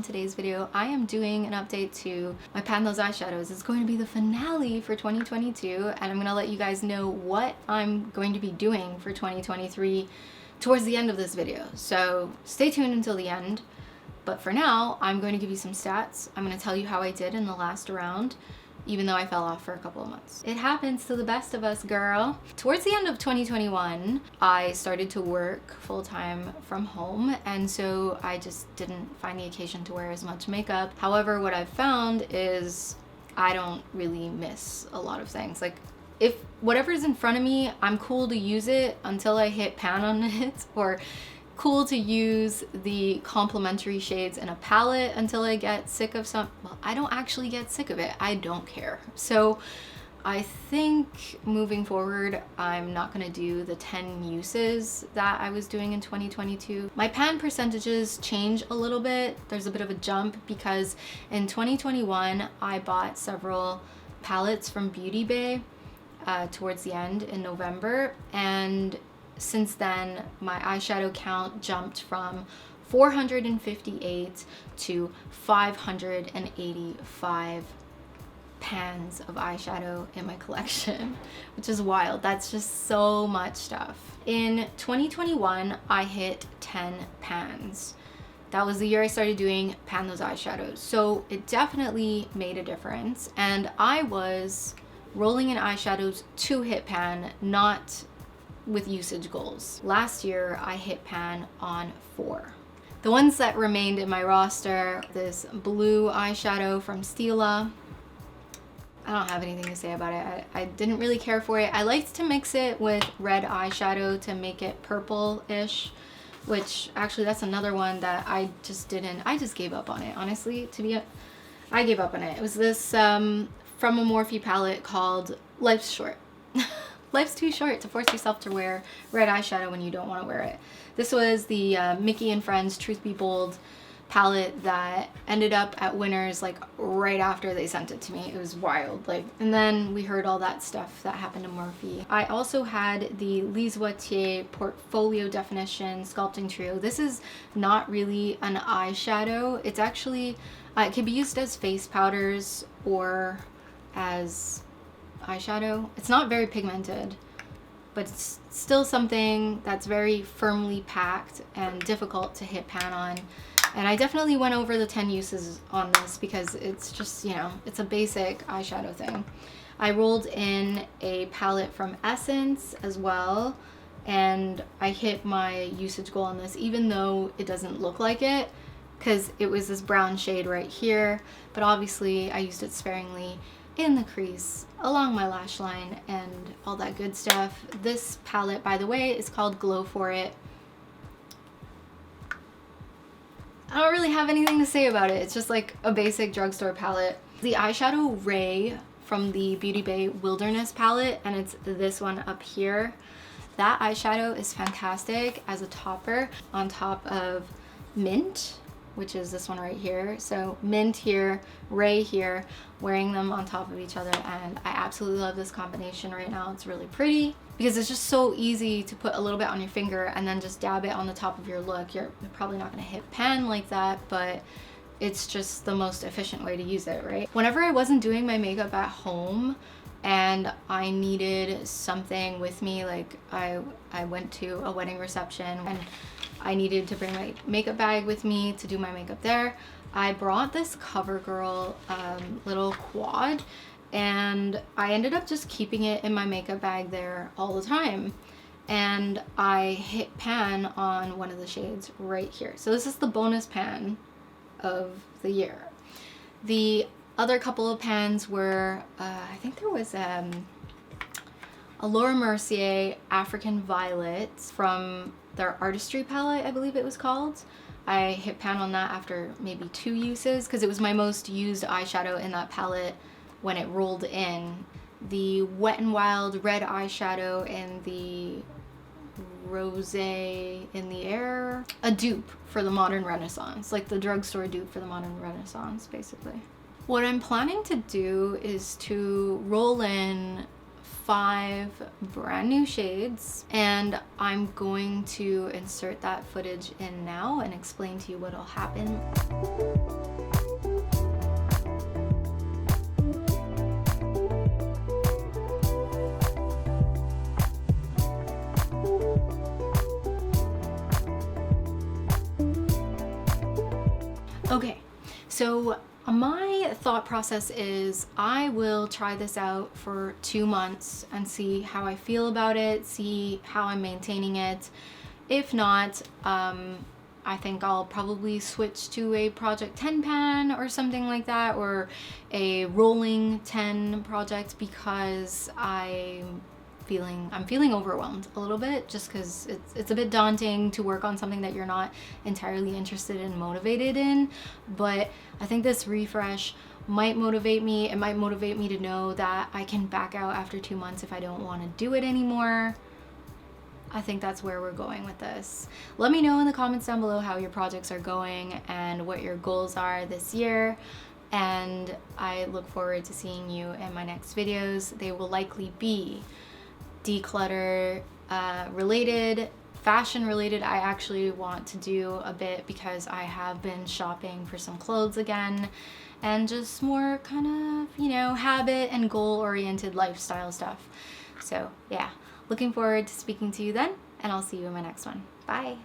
today's video, I am doing an update to my THOSE eyeshadows. It's going to be the finale for 2022, and I'm going to let you guys know what I'm going to be doing for 2023 towards the end of this video. So stay tuned until the end. But for now, I'm going to give you some stats. I'm going to tell you how I did in the last round, even though I fell off for a couple of months. It happens to the best of us, girl. Towards the end of 2021, I started to work full-time from home, and so I just didn't find the occasion to wear as much makeup. However, what I've found is I don't really miss a lot of things. Like, if whatever's in front of me, I'm cool to use it until I hit pan on it, or cool to use the complementary shades in a palette until I get sick of some. Well, I don't actually get sick of it. I don't care. So I think moving forward, I'm not gonna do the 10 uses that I was doing in 2022. My pan percentages change a little bit. There's a bit of a jump because in 2021, I bought several palettes from Beauty Bay towards the end in November, and since then, my eyeshadow count jumped from 458 to 585 pans of eyeshadow in my collection, which is wild. That's just so much stuff. In 2021, I hit 10 pans. That was the year I started doing THOSE eyeshadows. So it definitely made a difference. And I was rolling in eyeshadows to hit pan, not with usage goals. Last year, I hit pan on 4. The ones that remained in my roster, this blue eyeshadow from Stila. I don't have anything to say about it. I didn't really care for it. I liked to mix it with red eyeshadow to make it purple-ish, which actually that's another one that I just gave up on it, honestly. I gave up on it. It was this from a Morphe palette called Life's Short. Life's too short to force yourself to wear red eyeshadow when you don't want to wear it. This was the Mickey and Friends Truth Be Bold palette that ended up at Winners like right after they sent it to me. It was wild. And then we heard all that stuff that happened to Morphe. I also had the Lise Watier Portfolio Definition Sculpting Trio. This is not really an eyeshadow. It's actually, it can be used as face powders or as eyeshadow. It's not very pigmented, but it's still something that's very firmly packed and difficult to hit pan on. And I definitely went over the 10 uses on this because it's just, you know, it's a basic eyeshadow thing. I rolled in a palette from Essence as well, and I hit my usage goal on this, even though it doesn't look like it, because it was this brown shade right here, but obviously I used it sparingly in the crease, along my lash line, and all that good stuff. This palette, by the way, is called Glow For It. I don't really have anything to say about it. It's just like a basic drugstore palette. The eyeshadow Ray from the Beauty Bay Wilderness palette, and it's this one up here. That eyeshadow is fantastic as a topper on top of Mint, which is this one right here. So Mint here, Ray here, wearing them on top of each other, and I absolutely love this combination right now. It's really pretty because it's just so easy to put a little bit on your finger and then just dab it on the top of your look. You're probably not gonna hit pan like that, but it's just the most efficient way to use it, right? Whenever I wasn't doing my makeup at home and I needed something with me, like I went to a wedding reception and I needed to bring my makeup bag with me to do my makeup there, I brought this CoverGirl little quad, and I ended up just keeping it in my makeup bag there all the time. And I hit pan on one of the shades right here. So this is the bonus pan of the year. The other couple of pans were, I think there was a Laura Mercier African Violet from their Artistry palette, I believe it was called. I hit pan on that after maybe 2 uses because it was my most used eyeshadow in that palette when it rolled in. The Wet n Wild red eyeshadow and the Rosé in the Air, a dupe for the Modern Renaissance, like the drugstore dupe for the Modern Renaissance, basically. What I'm planning to do is to roll in 5 brand new shades, and I'm going to insert that footage in now and explain to you what'll happen. Okay, so my thought process is I will try this out for 2 months and see how I feel about it, see how I'm maintaining it. If not, I think I'll probably switch to a project 10 pan or something like that, or a rolling 10 project, because I'm feeling overwhelmed a little bit, just because it's a bit daunting to work on something that you're not entirely interested and motivated in. But I think this refresh might motivate me. It might motivate me to know that I can back out after 2 months if I don't want to do it anymore. I think that's where we're going with this. Let me know in the comments down below how your projects are going and what your goals are this year. And I look forward to seeing you in my next videos. They will likely be declutter related, fashion related. I actually want to do a bit because I have been shopping for some clothes again, and just more kind of, you know, habit and goal oriented lifestyle stuff. So yeah, looking forward to speaking to you then, and I'll see you in my next one. Bye.